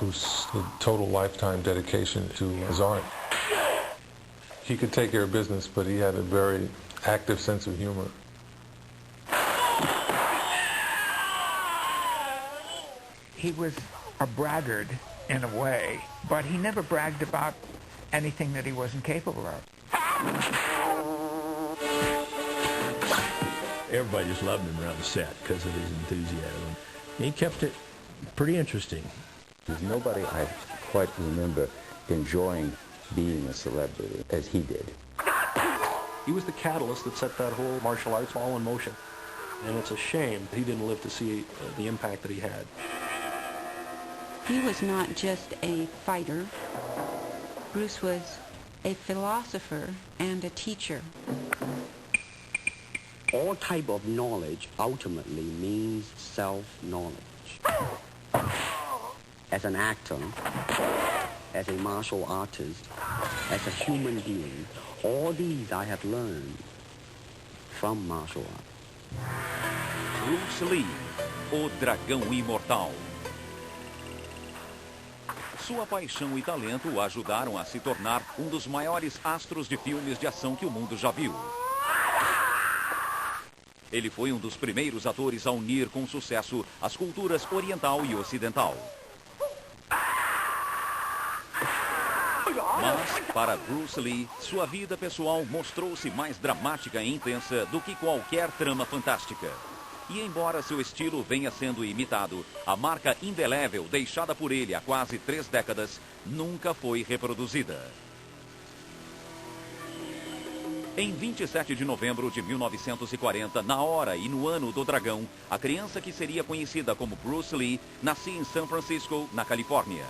Bruce a total lifetime dedication to his art. He could take care of business, but he had a very active sense of humor. He was a braggart in a way, but he never bragged about anything that he wasn't capable of. Everybody just loved him around the set because of his enthusiasm. He kept it pretty interesting. There's nobody I quite remember enjoying being a celebrity as he did. He was the catalyst that set that whole martial arts all in motion. And it's a shame he didn't live to see the impact that he had. He was not just a fighter. Bruce was a philosopher and a teacher. All type of knowledge ultimately means self-knowledge. As an actor, as a martial artist, as a human being, all these I have learned from martial art. Bruce Lee, o Dragão Imortal. Sua paixão e talento o ajudaram a se tornar um dos maiores astros de filmes de ação que o mundo já viu. Ele foi um dos primeiros atores a unir com sucesso as culturas oriental e ocidental. Mas, para Bruce Lee, sua vida pessoal mostrou-se mais dramática e intensa do que qualquer trama fantástica. E embora seu estilo venha sendo imitado, a marca indelével deixada por ele há quase 3 décadas nunca foi reproduzida. Em 27 de novembro de 1940, na hora e no ano do dragão, a criança que seria conhecida como Bruce Lee nascia em São Francisco, na Califórnia.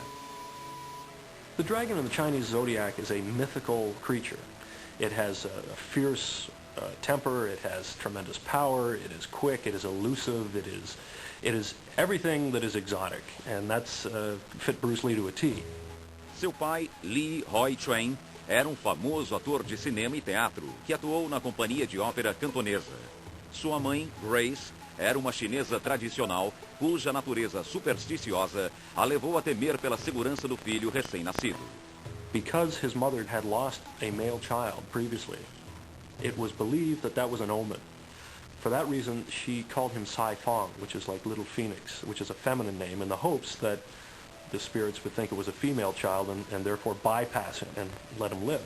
The dragon in the Chinese zodiac is a mythical creature. It has a fierce temper, it has tremendous power, it is quick, it is elusive, it is everything that is exotic, and that's fit Bruce Lee to a T. Seu pai, Lee Hoi-chuen, era um famoso ator de cinema e teatro que atuou na companhia de ópera cantonesa. Sua mãe, Grace, era uma chinesa tradicional cuja natureza supersticiosa a levou a temer pela segurança do filho recém-nascido. Because his mother had lost a male child previously, it was believed that that was an omen. For that reason, she called him Sai Fong, which is like Little Phoenix, which is a feminine name, in the hopes that the spirits would think it was a female child and therefore bypass him and let him live.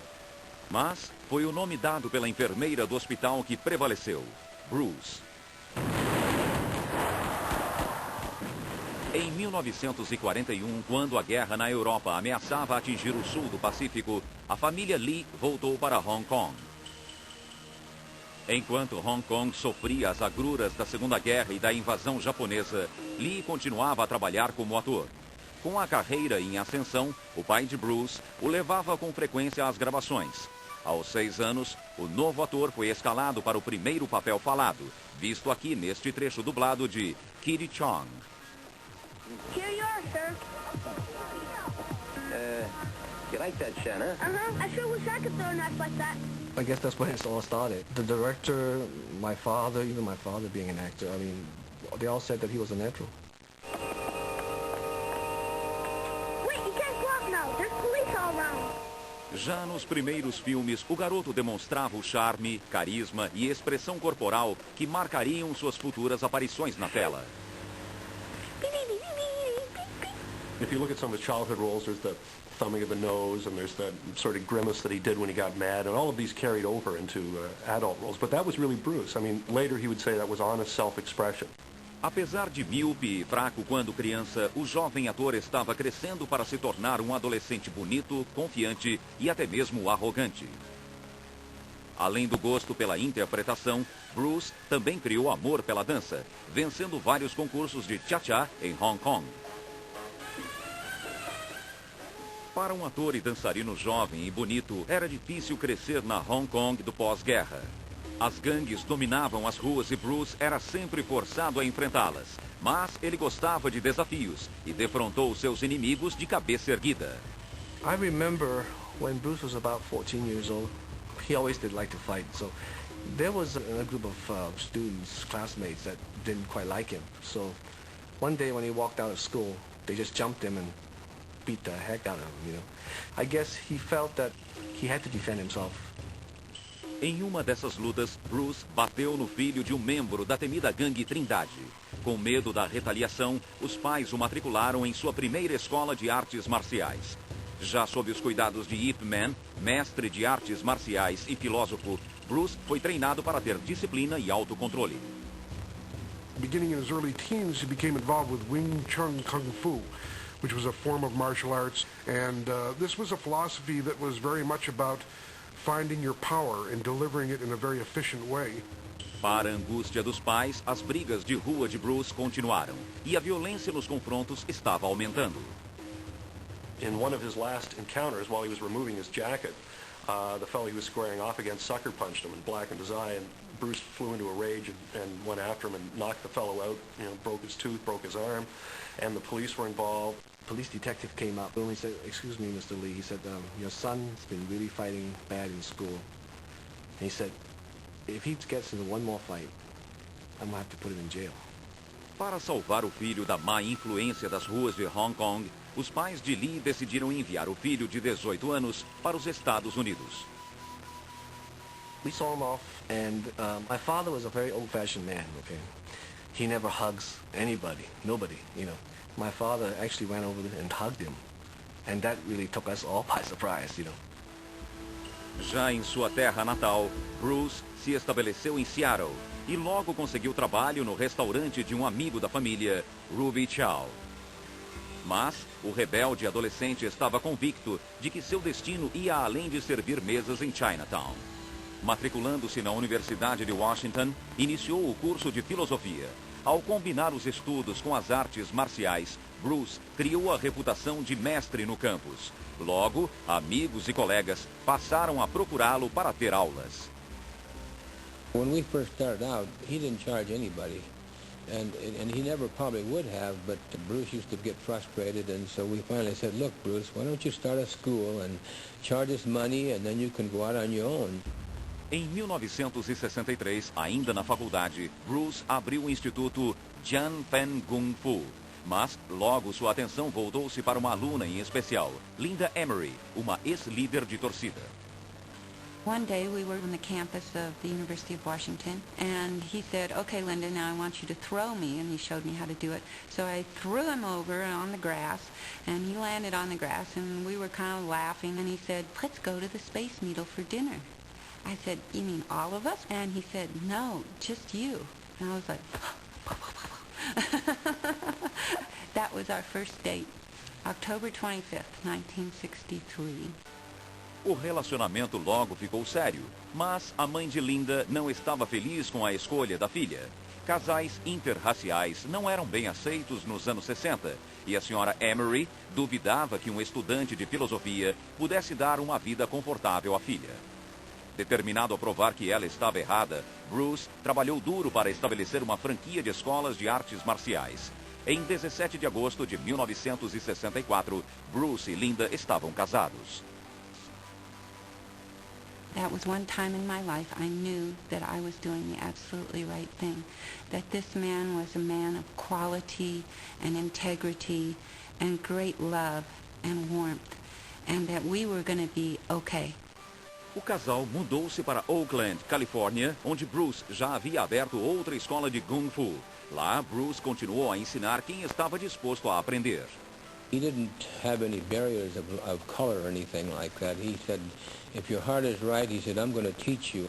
Mas foi o nome dado pela enfermeira do hospital que prevaleceu, Bruce. Em 1941, quando a guerra na Europa ameaçava atingir o sul do Pacífico, a família Lee voltou para Hong Kong. Enquanto Hong Kong sofria as agruras da Segunda Guerra e da invasão japonesa, Lee continuava a trabalhar como ator. Com a carreira em ascensão, o pai de Bruce o levava com frequência às gravações. Aos 6 anos, o novo ator foi escalado para o primeiro papel falado, visto aqui neste trecho dublado de Kitty Chong. Here you are, sir. You like that, Shanna? I sure wish I could throw a knife like that. I guess that's when it all started. The director, my father, even my father being an actor, I mean, they all said that he was a natural. Wait, you can't go out now. There's police all around. Já nos primeiros filmes, o garoto demonstrava o charme, carisma e expressão corporal que marcariam suas futuras aparições na tela. If you look at some of his childhood roles, there's the thumbing of the nose, and there's that sort of grimace that he did when he got mad, and all of these carried over into adult roles. But that was really Bruce. I mean, later he would say that was honest self-expression. Apesar de míope e fraco quando criança, o jovem ator estava crescendo para se tornar um adolescente bonito, confiante e até mesmo arrogante. Além do gosto pela interpretação, Bruce também criou amor pela dança, vencendo vários concursos de cha-cha em Hong Kong. Para um ator e dançarino jovem e bonito, era difícil crescer na Hong Kong do pós-guerra. As gangues dominavam as ruas e Bruce era sempre forçado a enfrentá-las. Mas ele gostava de desafios e defrontou seus inimigos de cabeça erguida. I remember when Bruce was about 14 years old, he always did like to fight. So there was a group of students, classmates that didn't quite like him. So one day when he walked out of school, they just jumped him and beat the heck out of him, you know. I guess he felt that he had to defend himself. Em uma dessas lutas, Bruce bateu no filho de um membro da temida gangue Trindade. Com medo da retaliação, os pais o matricularam em sua primeira escola de artes marciais. Já sob os cuidados de Ip Man, mestre de artes marciais e filósofo, Bruce foi treinado para ter disciplina e autocontrole. Beginning in his early teens, he became involved with Wing Chun Kung Fu, which was a form of martial arts. And this was a philosophy that was very much about finding your power and delivering it in a very efficient way. Para a angústia dos pais, as brigas de rua de Bruce continuaram e a violência nos confrontos estava aumentando. In one of his last encounters, while he was removing his jacket, the fellow he was squaring off against sucker punched him and blackened his eye, and Bruce flew into a rage and went after him and knocked the fellow out, you know, broke his tooth, broke his arm, and the police were involved. Police detective came up and he said, "Excuse me, Mr. Lee," he said, "your son's been really fighting bad in school." And he said, "If he gets into one more fight, I'm going to have to put him in jail." Para salvar o filho da má influência das ruas de Hong Kong, os pais de Lee decidiram enviar o filho de 18 anos para os Estados Unidos. We saw him off, and my father was a very old-fashioned man, okay? He never hugs anybody, nobody, you know. My father actually went over there and hugged him, and that really took us all by surprise, you know. Já em sua terra natal, Bruce se estabeleceu em Seattle e logo conseguiu trabalho no restaurante de um amigo da família, Ruby Chow. Mas o rebelde adolescente estava convicto de que seu destino ia além de servir mesas em Chinatown. Matriculando-se na Universidade de Washington, iniciou o curso de filosofia. Ao combinar os estudos com as artes marciais, Bruce criou a reputação de mestre no campus. Logo, amigos e colegas passaram a procurá-lo para ter aulas. When we first started out, he didn't charge anybody. And he never probably would have, but Bruce used to get frustrated, and so we finally said, "Look, Bruce, why don't you start a school and charge us money, and then you can go out on your own." Em 1963, ainda na faculdade, Bruce abriu o Instituto Jian Pen Kung Fu. Mas logo sua atenção voltou-se para uma aluna em especial, Linda Emery, uma ex-líder de torcida. One day we were on the campus of the University of Washington, and he said, "Okay, Linda, now I want you to throw me," and he showed me how to do it. So I threw him over on the grass, and he landed on the grass, and we were kind of laughing, and he said, "Let's go to the Space Needle for dinner." I said, "You mean all of us?" And he said, "No, just you." And I was like, that was our first date, October 25th, 1963. O relacionamento logo ficou sério, mas a mãe de Linda não estava feliz com a escolha da filha. Casais interraciais não eram bem aceitos nos anos 60, e a senhora Emery duvidava que um estudante de filosofia pudesse dar uma vida confortável à filha. Determinado a provar que ela estava errada, Bruce trabalhou duro para estabelecer uma franquia de escolas de artes marciais. Em 17 de agosto de 1964, Bruce e Linda estavam casados. That was one time in my life I knew that I was doing the absolutely right thing. That this man was a man of quality and integrity and great love and warmth. And that we were going to be okay. O casal mudou-se para Oakland, Califórnia, onde Bruce já havia aberto outra escola de Kung Fu. Lá, Bruce continuou a ensinar quem estava disposto a aprender. He didn't have any barriers of color or anything like that. He said, "If your heart is right," he said, "I'm going to teach you."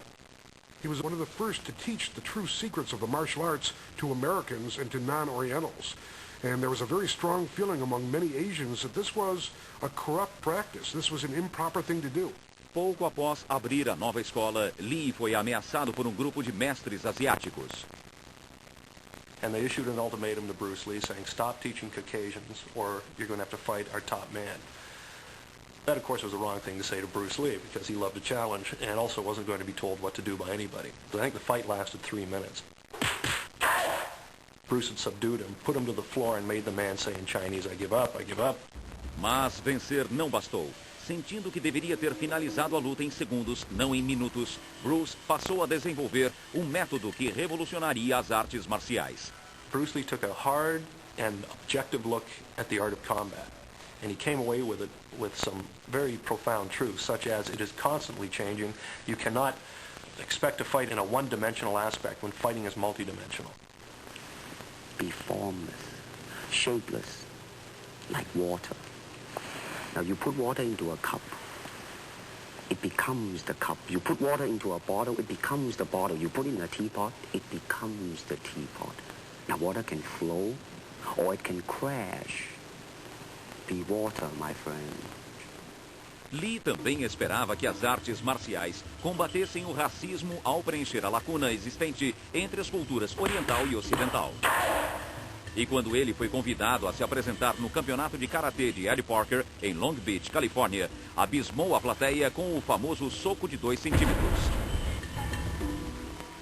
He was one of the first to teach the true secrets of the martial arts to Americans and to non-Orientals. And there was a very strong feeling among many Asians that this was a corrupt practice. This was an improper thing to do. Pouco após abrir a nova escola, Lee foi ameaçado por um grupo de mestres asiáticos. And they issued an ultimatum to Bruce Lee saying, "Stop teaching Caucasians or you're going to have to fight our top man." That, of course, was the wrong thing to say to Bruce Lee because he loved a challenge and also wasn't going to be told what to do by anybody. So I think the fight lasted 3 minutes. Bruce had subdued him, put him to the floor and made the man say in Chinese, "I give up, I give up." Mas vencer não bastou. Sentindo que deveria ter finalizado a luta em segundos, não em minutos, Bruce passou a desenvolver um método que revolucionaria as artes marciais. Bruce Lee took a hard and objective look at the art of combat. And he came away with it with some very profound truths, such as it is constantly changing. You cannot expect to fight in a one-dimensional aspect when fighting is multidimensional. Be formless, shapeless, like water. Now you put water into a cup, it becomes the cup. You put water into a bottle, it becomes the bottle. You put it in a teapot, it becomes the teapot. Now water can flow or it can crash. Be water, my friend. Lee também esperava que as artes marciais combatessem o racismo ao preencher a lacuna existente entre as culturas oriental e ocidental. E quando ele foi convidado a se apresentar no campeonato de karatê de Eddie Parker, em Long Beach, Califórnia, abismou a plateia com o famoso soco de 2 centímetros.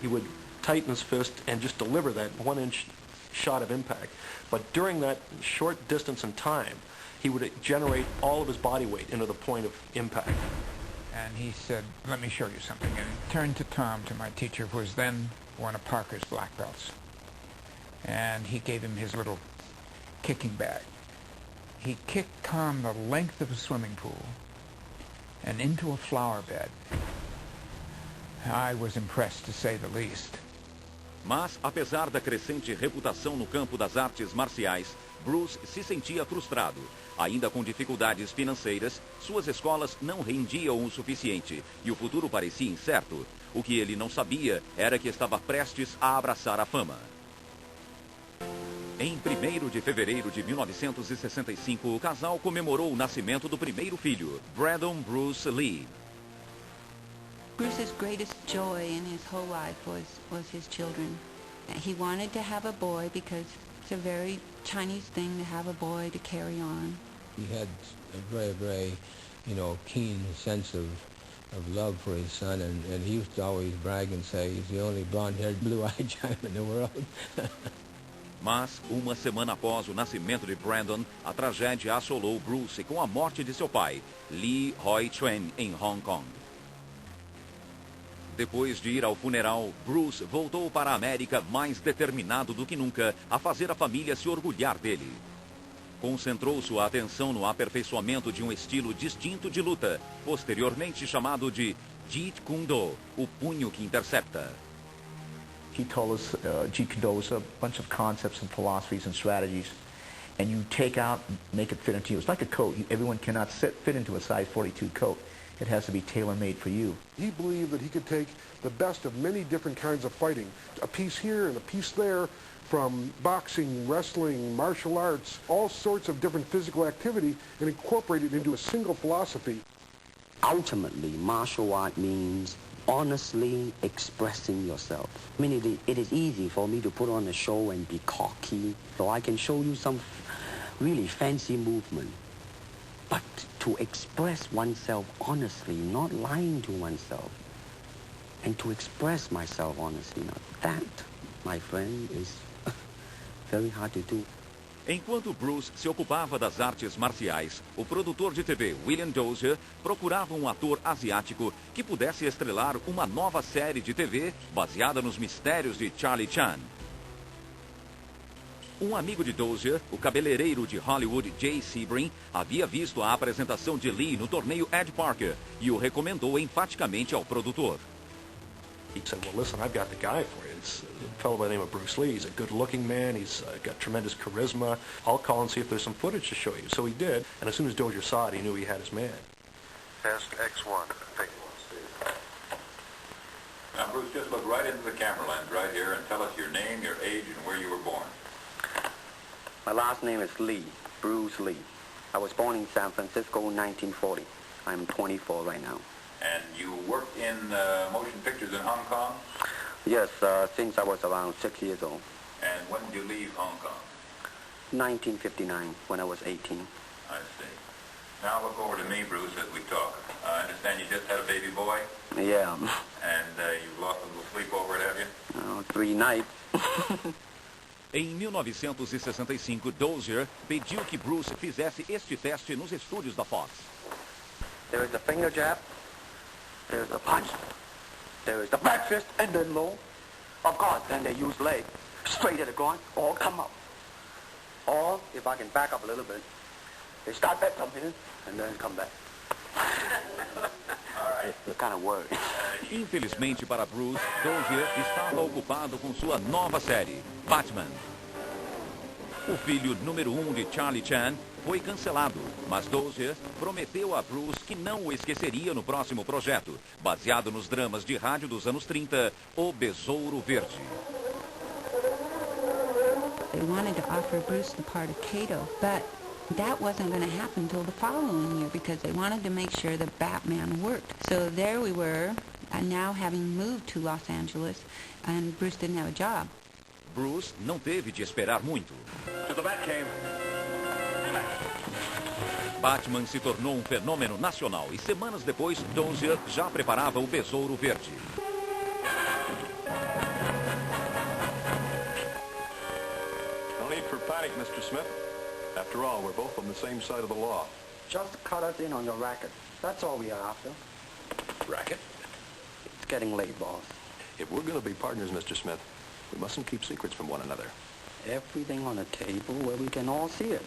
He would tighten his fist and just deliver that 1-inch shot of impact. But during that short distance in time, he would generate all of his body weight into the point of impact. And he said, let me show you something. And he turned to Tom, to my teacher, who was then one of Parker's black belts. And he gave him his little kicking bag. He kicked Tom the length of a swimming pool and into a flower bed. I was impressed, to say the least. Mas, apesar da crescente reputação no campo das artes marciais, Bruce se sentia frustrado. Ainda com dificuldades financeiras, suas escolas não rendiam o suficiente e o futuro parecia incerto. O que ele não sabia era que estava prestes a abraçar a fama. Em 1º de fevereiro de 1965, o casal comemorou o nascimento do primeiro filho, Dragão Bruce Lee. Bruce's greatest joy in his whole life was his children. He wanted to have a boy because it's a very Chinese thing to have a boy to carry on. He had a very, very, keen sense of love for his son, and he used to always brag and say he's the only blonde-haired, blue-eyed Chinaman in the world. Mas, uma semana após o nascimento de Brandon, a tragédia assolou Bruce com a morte de seu pai, Lee Hoi-chuen, em Hong Kong. Depois de ir ao funeral, Bruce voltou para a América mais determinado do que nunca a fazer a família se orgulhar dele. Concentrou sua atenção no aperfeiçoamento de um estilo distinto de luta, posteriormente chamado de Jeet Kune Do, o punho que intercepta. He told us Jeet Kune Do is a bunch of concepts and philosophies and strategies, and you take out, make it fit into you. It's like a coat. Everyone cannot fit into a size 42 coat. It has to be tailor-made for you. He believed that he could take the best of many different kinds of fighting, a piece here and a piece there, from boxing, wrestling, martial arts, all sorts of different physical activity, and incorporate it into a single philosophy. Ultimately, martial art means honestly expressing yourself. I mean, it is easy for me to put on a show and be cocky, so I can show you some really fancy movement. But to express oneself honestly, not lying to oneself, and to express myself honestly, now that, my friend, is very hard to do. Enquanto Bruce se ocupava das artes marciais, o produtor de TV William Dozier procurava um ator asiático que pudesse estrelar uma nova série de TV baseada nos mistérios de Charlie Chan. Um amigo de Dozier, o cabeleireiro de Hollywood Jay Sebring, havia visto a apresentação de Lee no torneio Ed Parker e o recomendou enfaticamente ao produtor. He said, well, listen, I've got the guy for you. It's a fellow by the name of Bruce Lee. He's a good-looking man. He's got tremendous charisma. I'll call and see if there's some footage to show you. So he did, and as soon as Dozier saw it, he knew he had his man. Test X1. Take one. Now, Bruce, just look right into the camera lens right here and tell us your name, your age, and where you were born. My last name is Lee, Bruce Lee. I was born in San Francisco in 1940. I'm 24 right now. And you worked in motion pictures in Hong Kong? Yes, since I was around 6 years old. And when did you leave Hong Kong? 1959, when I was 18. I see. Now look over to me, Bruce, as we talk. I understand you just had a baby boy? Yeah. And you've lost a little sleep over it, have you? 3 nights. Em 1965, Dozier pediu que Bruce fizesse este teste nos estúdios da Fox. There is the finger jab, there is the punch, there is the back fist, and then low. Of course, then they use leg, straight at the groin, or come up. Or, if I can back up a little bit, They start that something and then come back. It kind of works. Infelizmente para Bruce, Dozier estava ocupado com sua nova série, Batman. O filho número 1 de Charlie Chan foi cancelado, mas Dozier prometeu a Bruce que não o esqueceria no próximo projeto, baseado nos dramas de rádio dos anos 30, O Besouro Verde. They wanted to offer Bruce the part of Kato, but that wasn't going to happen until the following year because they wanted to make sure that Batman worked. So there we were, now having moved to Los Angeles, and Bruce didn't have a job. Bruce não teve de esperar muito. Batman se tornou um fenômeno nacional e semanas depois, Dozier já preparava o Besouro Verde. No need for panic, Mr. Smith. After all, we're both on the same side of the law. Just cut us in on your racket. That's all we are after. Racket? It's getting late, boss. If we're going to be partners, Mr. Smith, we mustn't keep secrets from one another. Everything on a table where we can all see it.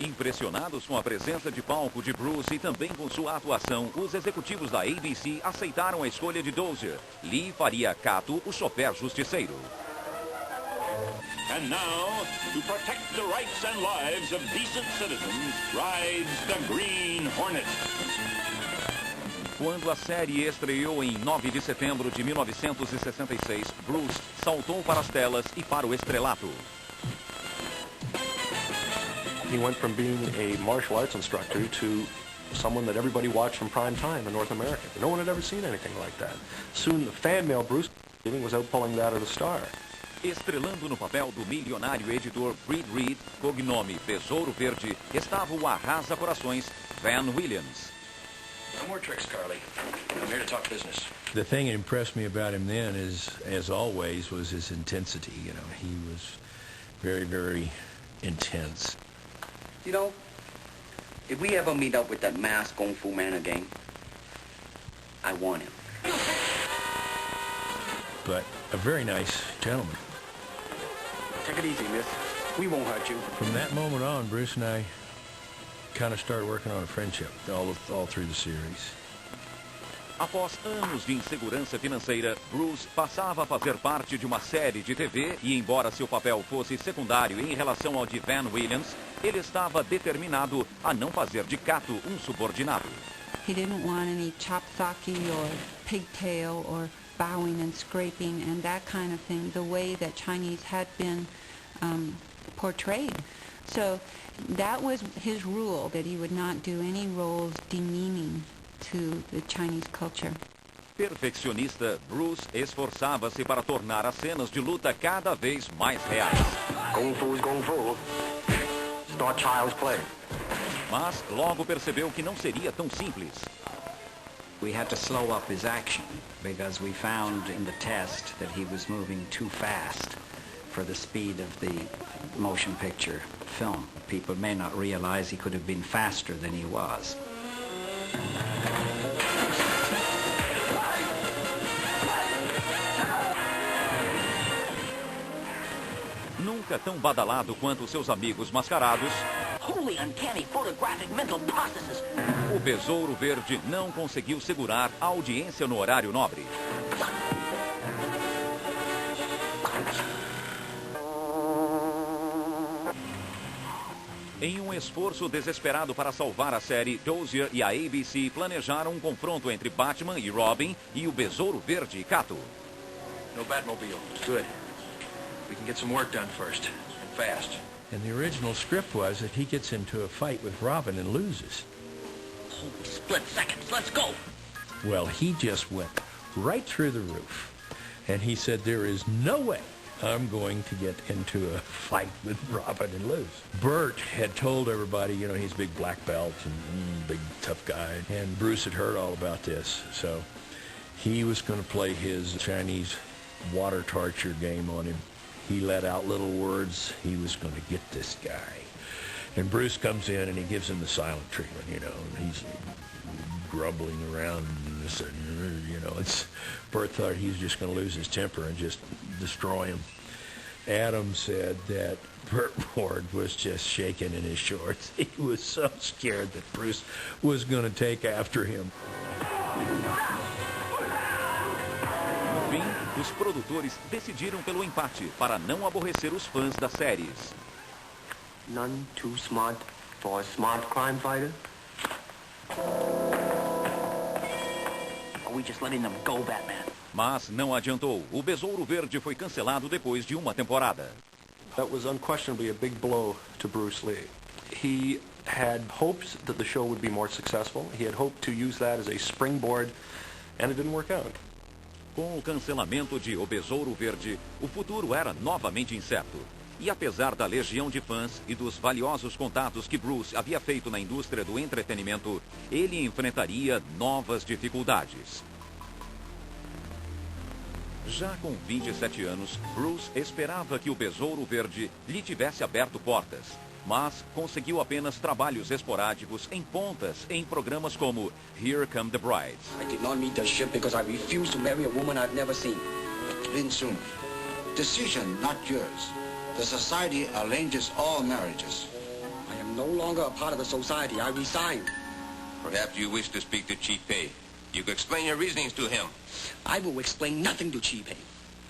Impressionados com a presença de palco de Bruce e também com sua atuação, os executivos da ABC aceitaram a escolha de Dozier. Lee faria Kato o chofer justiceiro. And now, to protect the rights and lives of decent citizens, rides the Green Hornet. Quando a série estreou em 9 de setembro de 1966, Bruce saltou para as telas e para o estrelato. He went from being a martial arts instructor to someone that everybody watched from prime time in North America. No one had ever seen anything like that. Soon the fan mail Bruce was out pulling that of the star. Estrelando no papel do milionário editor Reed Reed, cognome Besouro Verde, estava o arrasa-corações Van Williams. No more tricks, Carly. I'm here to talk business. The thing that impressed me about him then is, as always, was his intensity. You know, he was very, very intense. You know, if we ever meet up with that masked Kung Fu man again, I want him. But a very nice gentleman. Take it easy, miss. We won't hurt you. From that moment on, Bruce and I kind of started working on a friendship all through the series. Após anos de insegurança financeira, Bruce passava a fazer parte de uma série de TV e, embora seu papel fosse secundário em relação ao de Van Williams, ele estava determinado a não fazer de Kato um subordinado. He didn't want any chop-socky or pigtail or bowing and scraping and that kind of thing, the way that Chinese had been portrayed. So that was his rule, that he would not do any roles demeaning to the Chinese culture. Perfeccionista, Bruce esforçava-se para tornar as cenas de luta cada vez mais reais. Kung Fu is Kung Fu. It's not child's play. Mas logo percebeu que não seria tão simples. We had to slow up his action because we found in the test that he was moving too fast for the speed of the motion picture film. People may not realize he could have been faster than he was. Nunca tão badalado quanto seus amigos mascarados, Holy uncanny photographic mental processes. O Besouro Verde não conseguiu segurar a audiência no horário nobre. Em um esforço desesperado para salvar a série, Dozier e a ABC planejaram um confronto entre Batman e Robin e o Besouro Verde e Kato. No Batmobile. Good. We can get some work done first. And fast. And the original script was that he gets into a fight with Robin and loses. Holy split seconds. Let's go. Well, he just went right through the roof. And he said, there is no way I'm going to get into a fight with Robin and lose. Bert had told everybody, you know, he's a big black belt and big tough guy. And Bruce had heard all about this. So he was going to play his Chinese water torture game on him. He let out little words. He was going to get this guy. And Bruce comes in and he gives him the silent treatment, you know, and he's grumbling around and this, you know, Bert thought he was just going to lose his temper and just destroy him. Adam said that Burt Ward was just shaking in his shorts. He was so scared that Bruce was going to take after him. No fim, os produtores decidiram pelo empate para não aborrecer os fãs das séries. None too smart for a smart crime fighter? Are we just letting them go, Batman? Mas não adiantou. O Besouro Verde foi cancelado depois de uma temporada. That was unquestionably a big blow to Bruce Lee. He had hopes that the show would be more successful. He had hoped to use that as a springboard, and it didn't work out. Com o cancelamento de O Besouro Verde, o futuro era novamente incerto. E apesar da legião de fãs e dos valiosos contatos que Bruce havia feito na indústria do entretenimento, ele enfrentaria novas dificuldades. Já com 27 anos, Bruce esperava que o Besouro Verde lhe tivesse aberto portas, mas conseguiu apenas trabalhos esporádicos em pontas em programas como Here Come the Brides. I did not meet the ship because I refused to marry a woman I've never seen. Vincent, decision not yours. The society arranges all marriages. I am no longer a part of the society. I resign. Perhaps you wish to speak to Chief Pei. You could explain your reasonings to him. I will explain nothing to Chief Pei.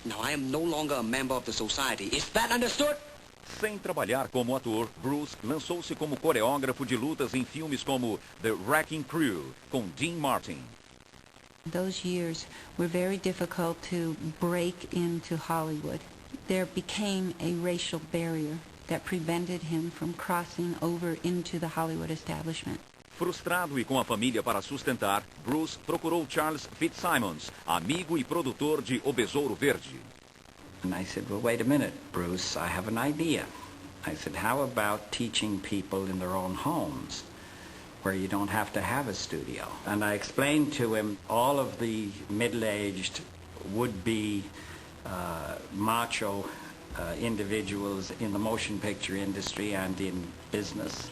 Now I am no longer a member of the society. Is that understood? Sem trabalhar como ator, Bruce lançou-se como coreógrafo de lutas em filmes como The Wrecking Crew, com Dean Martin. Those years were very difficult to break into Hollywood. There became a racial barrier that prevented him from crossing over into the Hollywood establishment. Frustrado e com a família para sustentar, Bruce procurou Charles Fitzsimons, amigo e produtor de O Besouro Verde. And I said, well, wait a minute, Bruce, I have an idea. I said, how about teaching people in their own homes where you don't have to have a studio? And I explained to him all of the middle-aged would-be macho individuals in the motion picture industry and in business.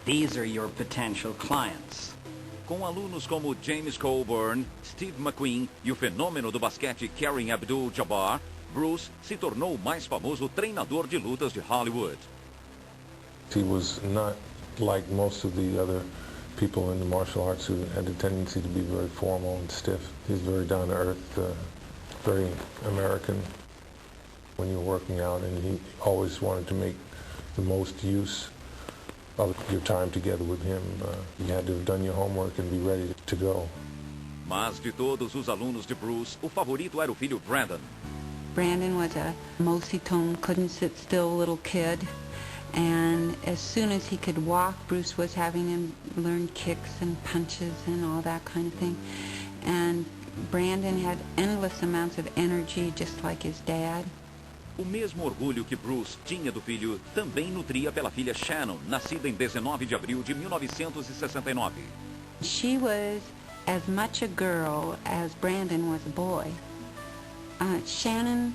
These are your potential clients. Com alunos como James Coburn, Steve McQueen e o fenômeno do basquete Kareem Abdul-Jabbar, Bruce se tornou o mais famoso treinador de lutas de Hollywood. He was not like most of the other people in the martial arts who had a tendency to be very formal and stiff. He's very down to earth, very American when you're working out, and he always wanted to make the most use of your time together with him. You had to have done your homework and be ready to go. Mas de todos os alunos de Bruce, o favorito era o filho Brandon. Brandon was a mostly-tone, couldn't sit still little kid. And as soon as he could walk, Bruce was having him learn kicks and punches and all that kind of thing. And Brandon had endless amounts of energy, just like his dad. O mesmo orgulho que Bruce tinha do filho também nutria pela filha Shannon, nascida em 19 de abril de 1969. She was as much a girl as Brandon was a boy. Shannon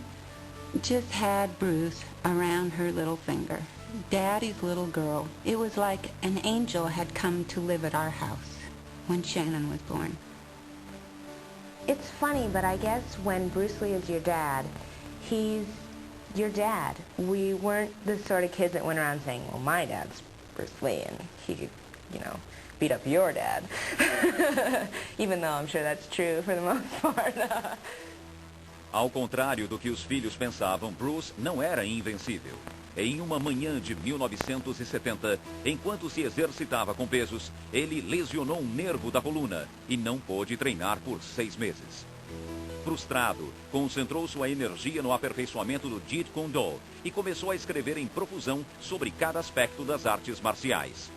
just had Bruce around her little finger. Daddy's little girl. It was like an angel had come to live at our house when Shannon was born. It's funny, but I guess when Bruce Lee is your dad, he's your dad. We weren't the sort of kids that went around saying, well, my dad's Bruce Lee, and he could, you know, beat up your dad. Even though I'm sure that's true for the most part. Ao contrário do que os filhos pensavam, Bruce não era invencível. Em uma manhã de 1970, enquanto se exercitava com pesos, ele lesionou um nervo da coluna e não pôde treinar por 6 meses. Frustrado, concentrou sua energia no aperfeiçoamento do Jeet Kune Do e começou a escrever em profusão sobre cada aspecto das artes marciais.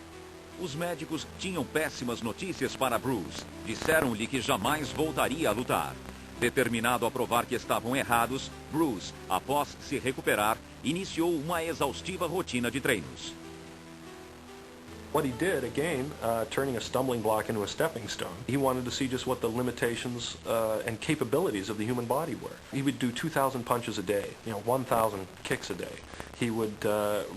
Os médicos tinham péssimas notícias para Bruce. Disseram-lhe que jamais voltaria a lutar. Determinado a provar que estavam errados, Bruce, após se recuperar, iniciou uma exaustiva rotina de treinos. What he did, again, turning a stumbling block into a stepping stone, he wanted to see just what the limitations and capabilities of the human body were. He would do 2,000 punches a day, 1,000 kicks a day. He would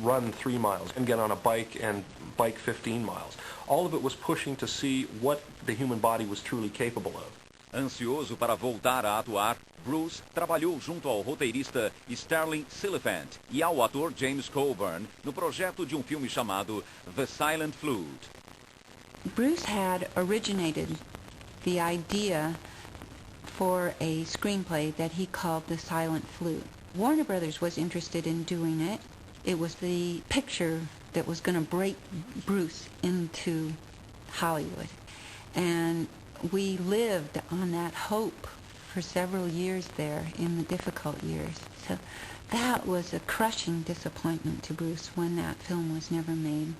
run 3 miles and get on a bike and bike 15 miles. All of it was pushing to see what the human body was truly capable of. Ansioso para voltar a atuar, Bruce trabalhou junto ao roteirista Sterling Siliphant e ao ator James Coburn no projeto de um filme chamado The Silent Flute. Bruce had originated the idea for a screenplay that he called The Silent Flute. Warner Brothers was interested in doing it. It was the picture that was going to break Bruce into Hollywood. And we lived on that hope for several years there in the difficult years. So that was a crushing disappointment to Bruce when that film was never made.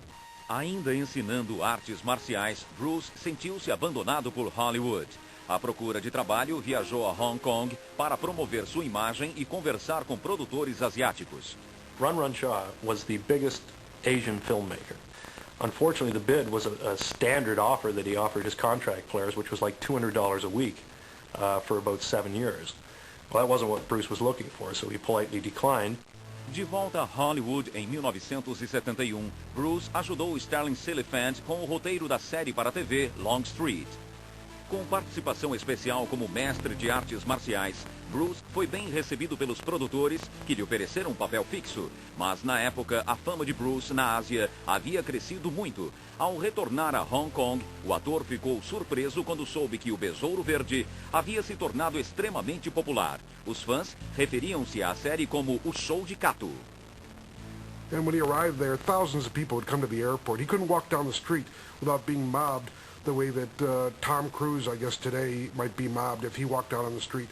Ainda ensinando artes marciais, Bruce sentiu-se abandonado por Hollywood. À procura de trabalho, viajou a Hong Kong para promover sua imagem e conversar com produtores asiáticos. Run Run Shaw was the biggest Asian filmmaker. Unfortunately, the bid was a standard offer that he offered his contract players, which was like $200 a week for about 7 years. Well, that wasn't what Bruce was looking for, so he politely declined. De volta a Hollywood em 1971, Bruce ajudou Sterling Siliphant com o roteiro da série para a TV Long Street. Com participação especial como mestre de artes marciais, Bruce foi bem recebido pelos produtores, que lhe ofereceram um papel fixo. Mas na época, a fama de Bruce na Ásia havia crescido muito. Ao retornar a Hong Kong, o ator ficou surpreso quando soube que o Besouro Verde havia se tornado extremamente popular. Os fãs referiam-se à série como o Show de Kato. And when he arrived there, thousands of people would come to the airport. He couldn't walk down the street without being mobbed the way that Tom Cruise, I guess today, might be mobbed if he walked out on the street.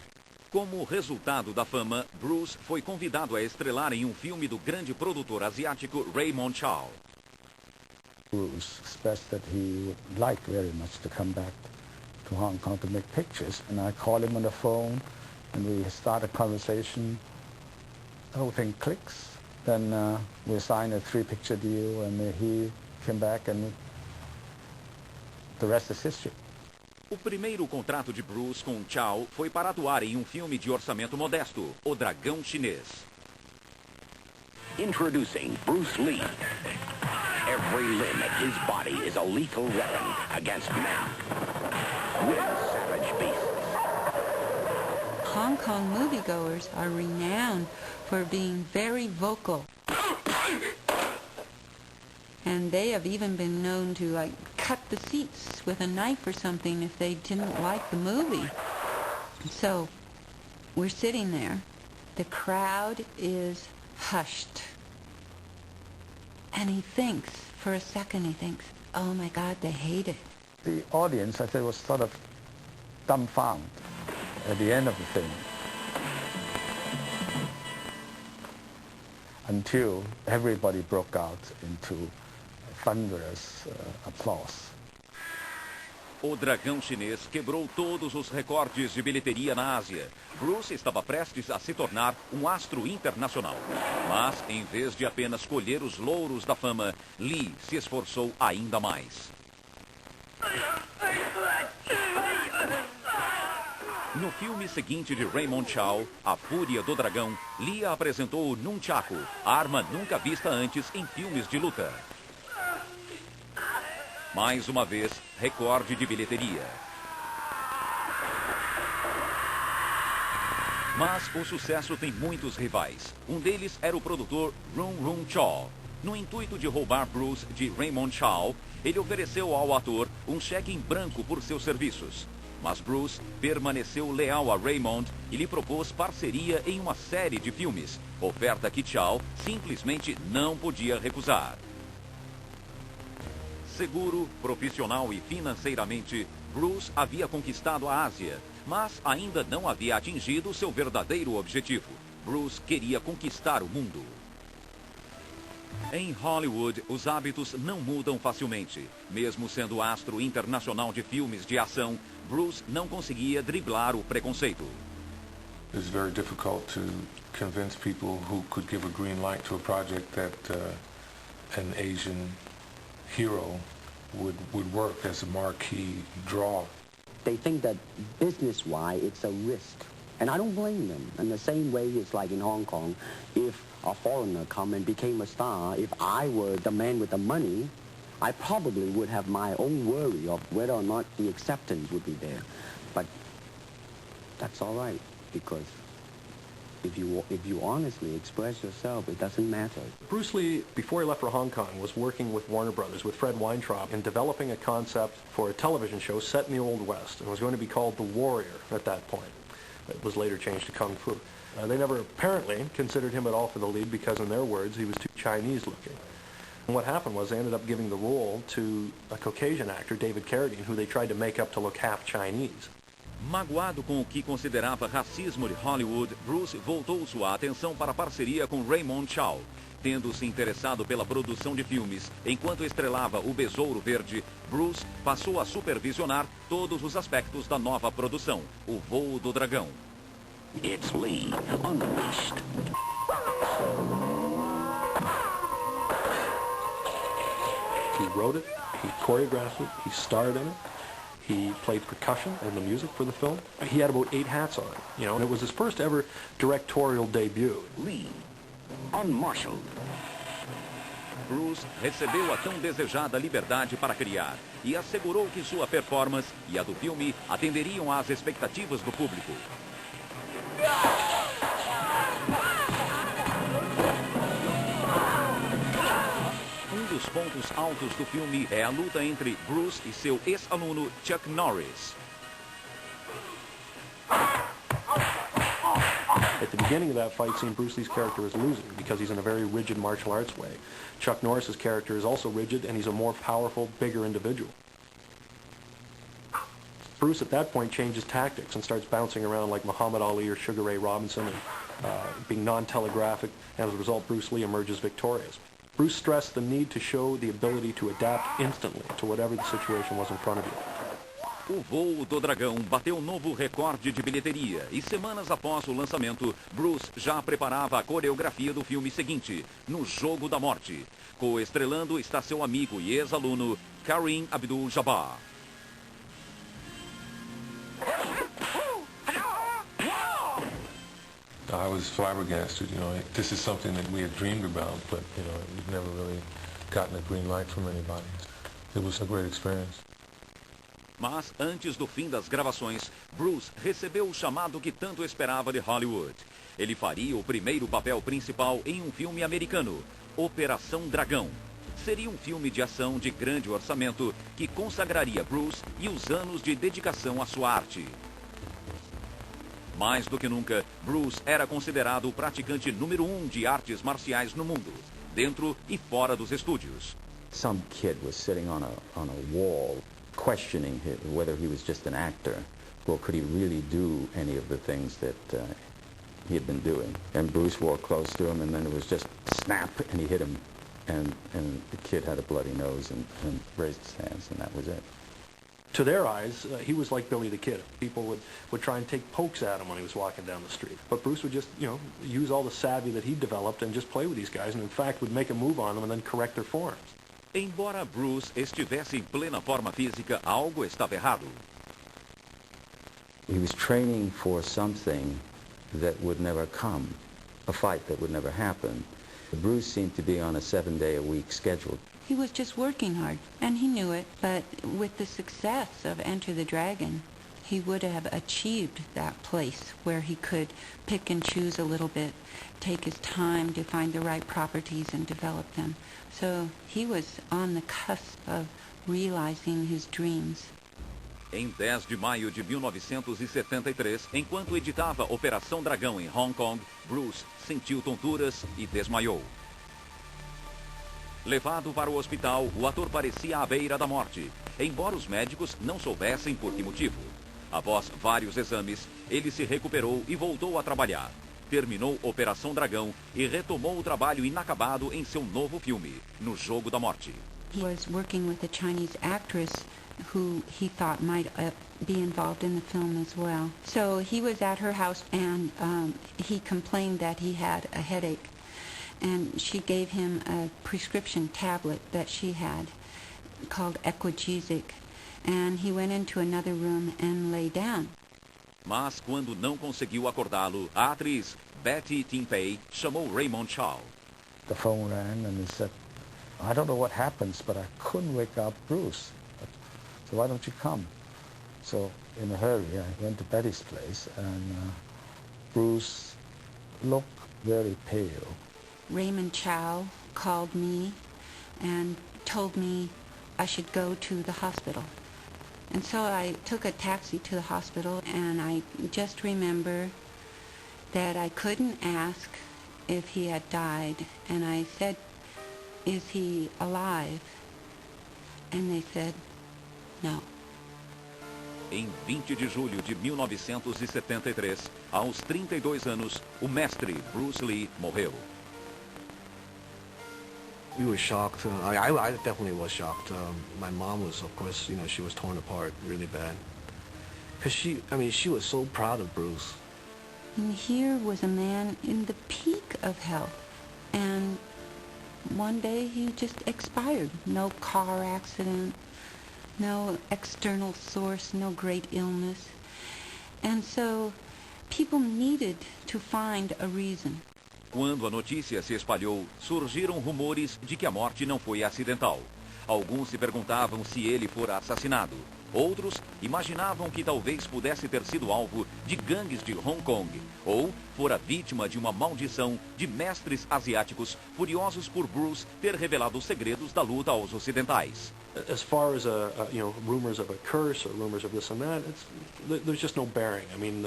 Como resultado da fama, Bruce foi convidado a estrelar em um filme do grande produtor asiático Raymond Chow. Bruce expressed that he would like very much to come back to Hong Kong to make pictures, and I called him on the phone, and we started a conversation. The whole thing clicks. Then we signed a 3-picture deal, and he came back, and the rest is history. O primeiro contrato de Bruce com Chow foi para atuar em um filme de orçamento modesto, O Dragão Chinês. Introducing Bruce Lee. Every limb of his body is a lethal weapon against men. With savage beasts. Hong Kong moviegoers are renowned for being very vocal. And they have even been known to cut the seats with a knife or something if they didn't like the movie. So we're sitting there. The crowd is hushed. And he thinks, for a second he thinks, oh my God, they hate it. The audience, I think, was sort of dumbfounded at the end of the thing. Until everybody broke out into thunderous applause. O Dragão Chinês quebrou todos os recordes de bilheteria na Ásia. Bruce estava prestes a se tornar um astro internacional. Mas, em vez de apenas colher os louros da fama, Lee se esforçou ainda mais. No filme seguinte de Raymond Chow, A Fúria do Dragão, Lee apresentou o Nunchaku, arma nunca vista antes em filmes de luta. Mais uma vez, recorde de bilheteria. Mas o sucesso tem muitos rivais. Um deles era o produtor Run Run Shaw. No intuito de roubar Bruce de Raymond Chow, ele ofereceu ao ator um cheque em branco por seus serviços. Mas Bruce permaneceu leal a Raymond e lhe propôs parceria em uma série de filmes, oferta que Chow simplesmente não podia recusar. Seguro, profissional e financeiramente, Bruce havia conquistado a Ásia, mas ainda não havia atingido seu verdadeiro objetivo. Bruce queria conquistar o mundo. Em Hollywood, os hábitos não mudam facilmente. Mesmo sendo astro internacional de filmes de ação, Bruce não conseguia driblar o preconceito. It's very difficult to convince people who could give a green light to a project that an Asian hero would work as a marquee draw. They think that business-wise, it's a risk. And I don't blame them. In the same way, it's like in Hong Kong, if a foreigner come and became a star, if I were the man with the money, I probably would have my own worry of whether or not the acceptance would be there. But That's all right, because if you honestly express yourself, it doesn't matter. Bruce Lee, before he left for Hong Kong, was working with Warner Brothers, with Fred Weintraub, in developing a concept for a television show set in the Old West, and was going to be called The Warrior at that point. It was later changed to Kung Fu. They never apparently considered him at all for the lead because, in their words, he was too Chinese-looking. And what happened was they ended up giving the role to a Caucasian actor, David Carradine, who they tried to make up to look half Chinese. Magoado com o que considerava racismo de Hollywood, Bruce voltou sua atenção para a parceria com Raymond Chow. Tendo se interessado pela produção de filmes enquanto estrelava O Besouro Verde, Bruce passou a supervisionar todos os aspectos da nova produção, O Voo do Dragão. It's Lee, unleashed. He wrote it, he choreographed it, he starred in it. He played percussion and the music for the film. He had about 8 hats on, and it was his first ever directorial debut. Lee, unmarshalled. Bruce recebeu a tão desejada liberdade para criar e assegurou que sua performance e a do filme atenderiam às expectativas do público. Um dos pontos altos do filme é a luta entre Bruce e seu ex-aluno Chuck Norris. At the beginning of that fight scene, Bruce Lee's character is losing because he's in a very rigid martial arts way. Chuck Norris's character is also rigid, and he's a more powerful, bigger individual. Bruce at that point changes tactics and starts bouncing around like Muhammad Ali or Sugar Ray Robinson and being non-telegraphic, and as a result, Bruce Lee emerges victorious. Bruce stressed the need to show the ability to adapt instantly to whatever the situation was in front of you. O Voo do Dragão bateu novo recorde de bilheteria e semanas após o lançamento, Bruce já preparava a coreografia do filme seguinte, No Jogo da Morte. Co-estrelando está seu amigo e ex-aluno, Kareem Abdul-Jabbar. I was flabbergasted, This is something that we had dreamed about, but, we've never really gotten a green light from anybody. It was a great experience. Mas, antes do fim das gravações, Bruce recebeu o chamado que tanto esperava de Hollywood. Ele faria o primeiro papel principal em um filme americano, Operação Dragão. Seria um filme de ação de grande orçamento que consagraria Bruce e os anos de dedicação à sua arte. Mais do que nunca, Bruce era considerado o praticante número 1 de artes marciais no mundo, dentro e fora dos estúdios. Some kid was sitting on a wall questioning whether he was just an actor. Well, could he really do any of the things that he had been doing? And Bruce walked close to him, and then it was just snap, and he hit him. And the kid had a bloody nose and raised his hands, and that was it. To their eyes, he was like Billy the Kid. People would try and take pokes at him when he was walking down the street. But Bruce would just, use all the savvy that he developed and just play with these guys, and in fact would make a move on them and then correct their forms. Embora Bruce estivesse em plena forma física, algo estava errado. He was training for something that would never come, a fight that would never happen. Bruce seemed to be on a 7-day-a-week schedule. He was just working hard, and he knew it, but with the success of Enter the Dragon, he would have achieved that place where he could pick and choose a little bit, take his time to find the right properties and develop them. So he was on the cusp of realizing his dreams. Em 10 de maio de 1973, enquanto editava Operação Dragão em Hong Kong, Bruce sentiu tonturas e desmaiou. Levado para o hospital, o ator parecia à beira da morte, embora os médicos não soubessem por que motivo. Após vários exames, ele se recuperou e voltou a trabalhar. Terminou Operação Dragão e retomou o trabalho inacabado em seu novo filme, No Jogo da Morte. He was working with a Chinese actress who he thought might be involved in the film as well. So he was at her house, and he complained that he had a headache. And she gave him a prescription tablet that she had called Equagesic. And he went into another room and lay down. Mas quando não conseguiu acordá-lo, a atriz Betty Timpei chamou Raymond Chow. The phone rang and he said, I don't know what happens, but I couldn't wake up Bruce. So why don't you come? So in a hurry, I went to Betty's place, and Bruce looked very pale. Raymond Chow called me and told me I should go to the hospital. And so I took a taxi to the hospital, and I just remember that I couldn't ask if he had died, and I said, "Is he alive?" And they said, "No." Em 20 de julho de 1973, aos 32 anos, o mestre Bruce Lee morreu. We were shocked. I definitely was shocked. My mom was, of course, she was torn apart really bad. Because she was so proud of Bruce. And here was a man in the peak of health, and one day he just expired. No car accident, no external source, no great illness. And so people needed to find a reason. Quando a notícia se espalhou, surgiram rumores de que a morte não foi acidental. Alguns se perguntavam se ele fora assassinado. Outros imaginavam que talvez pudesse ter sido alvo de gangues de Hong Kong ou fora vítima de uma maldição de mestres asiáticos furiosos por Bruce ter revelado os segredos da luta aos ocidentais. As far as rumors of a curse or rumors of this and that, there's just no bearing. I mean,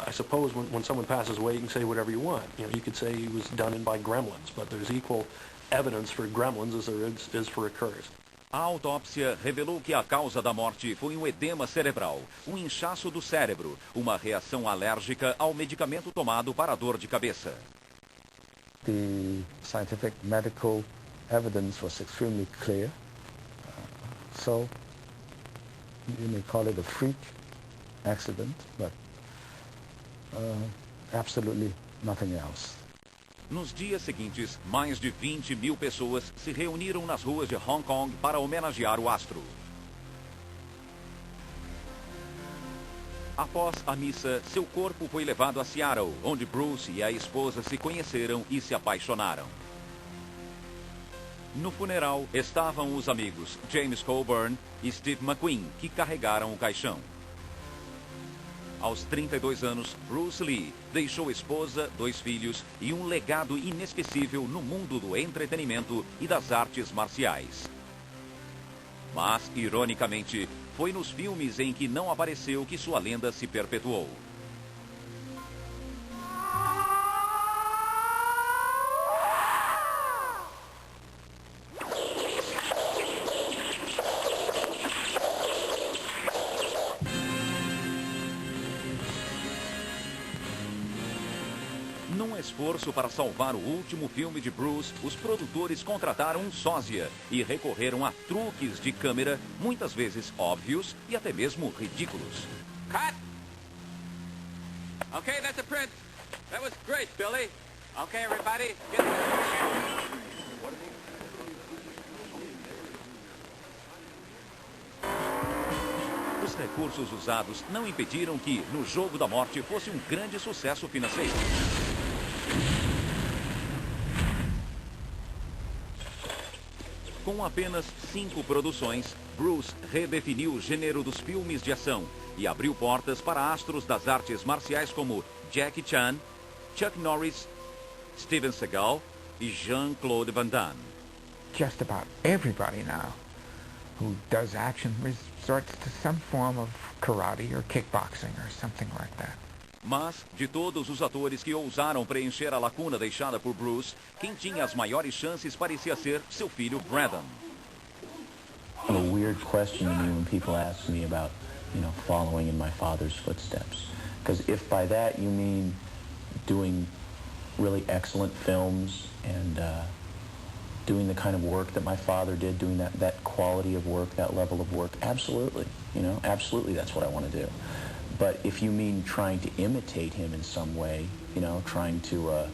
I suppose when someone passes away, you can say whatever you want. You could say he was done in by gremlins, but there's equal evidence for gremlins as there is for a curse. A autópsia revelou que a causa da morte foi um edema cerebral, um inchaço do cérebro, uma reação alérgica ao medicamento tomado para a dor de cabeça. The scientific medical evidence was extremely clear. So you may call it a freak accident, but absolutely nothing else. Nos dias seguintes, mais de 20 mil pessoas se reuniram nas ruas de Hong Kong para homenagear o astro. Após a missa, seu corpo foi levado a Seattle, onde Bruce e a esposa se conheceram e se apaixonaram. No funeral estavam os amigos James Coburn e Steve McQueen, que carregaram o caixão. Aos 32 anos, Bruce Lee deixou esposa, 2 filhos e um legado inesquecível no mundo do entretenimento e das artes marciais. Mas, ironicamente, foi nos filmes em que não apareceu que sua lenda se perpetuou. Num esforço para salvar o último filme de Bruce, os produtores contrataram um sósia e recorreram a truques de câmera, muitas vezes óbvios e até mesmo ridículos. Cut! Okay, that's a print. That was great, Billy. Okay, everybody, get Os recursos usados não impediram que, no Jogo da Morte, fosse um grande sucesso financeiro. Com apenas 5 produções, Bruce redefiniu o gênero dos filmes de ação e abriu portas para astros das artes marciais como Jackie Chan, Chuck Norris, Steven Seagal e Jean-Claude Van Damme. Just about everybody now who does action resorts to some form of karate or kickboxing or something like that. Mas, de todos os atores que ousaram preencher a lacuna deixada por Bruce, quem tinha as maiores chances parecia ser seu filho Brandon. A weird question to me when people ask me about, following in my father's footsteps. Because if by that you mean doing really excellent films and doing the kind of work that my father did, doing that quality of work, that level of work, absolutely, absolutely that's what I want to do. But if you mean trying to imitate him in some way, trying to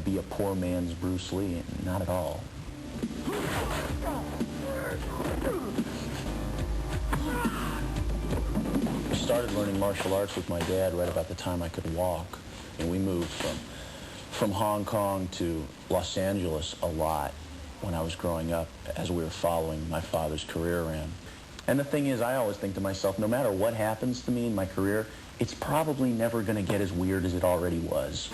be a poor man's Bruce Lee, not at all. I started learning martial arts with my dad right about the time I could walk, and we moved from Hong Kong to Los Angeles a lot when I was growing up as we were following my father's career around. And the thing is, I always think to myself, no matter what happens to me in my career, it's probably never going to get as weird as it already was.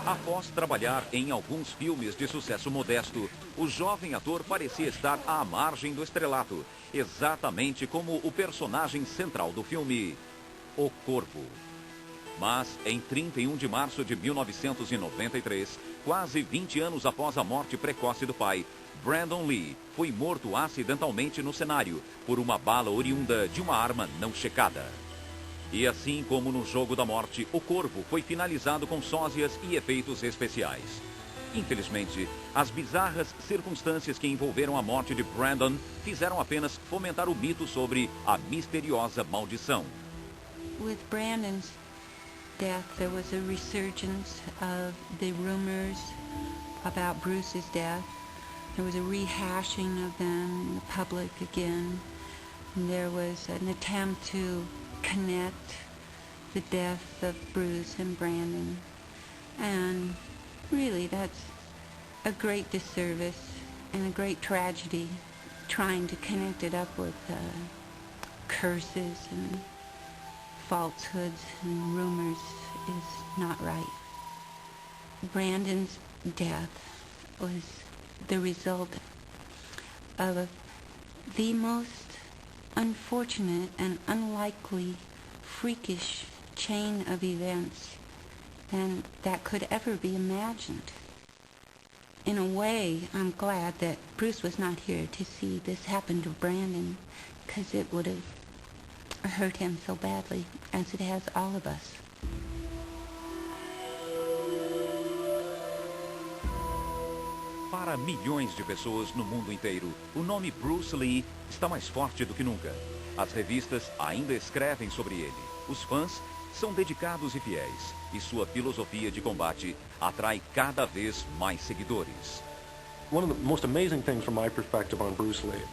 Após trabalhar em alguns filmes de sucesso modesto, o jovem ator parecia estar à margem do estrelato, exatamente como o personagem central do filme, O Corvo. Mas, em 31 de março de 1993, quase 20 anos após a morte precoce do pai, Brandon Lee foi morto acidentalmente no cenário por uma bala oriunda de uma arma não checada. E assim como no Jogo da Morte, O Corvo foi finalizado com sósias e efeitos especiais. Infelizmente, as bizarras circunstâncias que envolveram a morte de Brandon fizeram apenas fomentar o mito sobre a misteriosa maldição. With Brandon's death, there was a resurgence of the rumors about Bruce's death. There was a rehashing of them in the public again. And there was an attempt to connect the death of Bruce and Brandon. And really, that's a great disservice and a great tragedy, trying to connect it up with curses and falsehoods and rumors is not right. Brandon's death was the result of the most unfortunate and unlikely, freakish chain of events than that could ever be imagined. In a way, I'm glad that Bruce was not here to see this happen to Brandon, because it would have hurt him so badly, as it has all of us. Para milhões de pessoas no mundo inteiro, o nome Bruce Lee está mais forte do que nunca. As revistas ainda escrevem sobre ele. Os fãs são dedicados e fiéis, e sua filosofia de combate atrai cada vez mais seguidores. One of the most amazing things from my perspective on Bruce Lee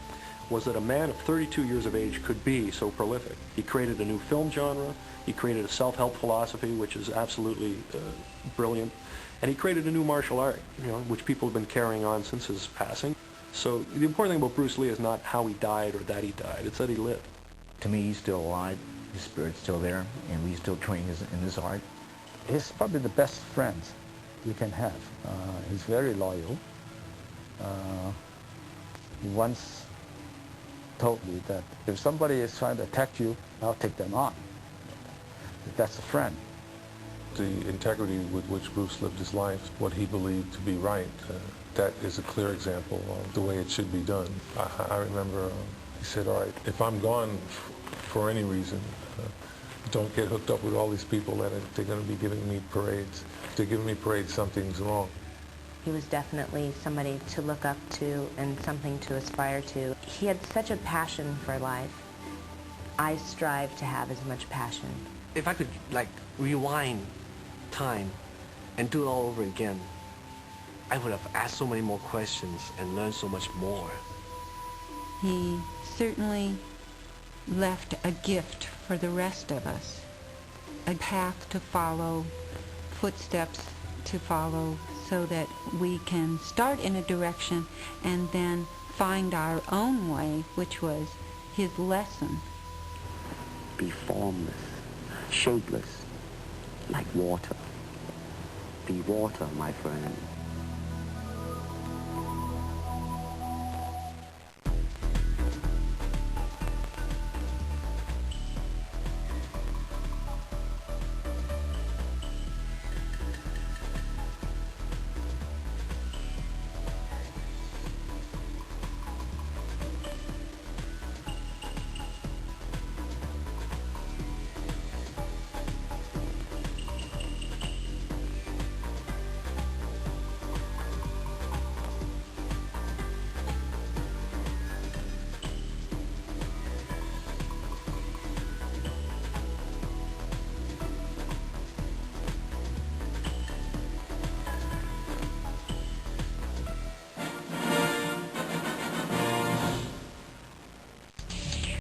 was that a man of 32 years of age could be so prolific. He created a new film genre, he created a self-help philosophy, which is absolutely brilliant, and he created a new martial art, which people have been carrying on since his passing. So the important thing about Bruce Lee is not how he died or that he died, it's that he lived. To me, he's still alive, his spirit's still there, and we still train in his art. He's probably the best friend you can have. He's very loyal. He once told me that if somebody is trying to attack you, I'll take them on. That's a friend. The integrity with which Bruce lived his life, what he believed to be right, that is a clear example of the way it should be done. I remember he said, all right, if I'm gone for any reason, don't get hooked up with all these people that they're going to be giving me parades. If they're giving me parades, something's wrong. He was definitely somebody to look up to and something to aspire to. He had such a passion for life. I strive to have as much passion. If I could, rewind time and do it all over again, I would have asked so many more questions and learned so much more. He certainly left a gift for the rest of us, a path to follow, footsteps to follow, so that we can start in a direction and then find our own way, which was his lesson. Be formless, shapeless, like water. Be water, my friend.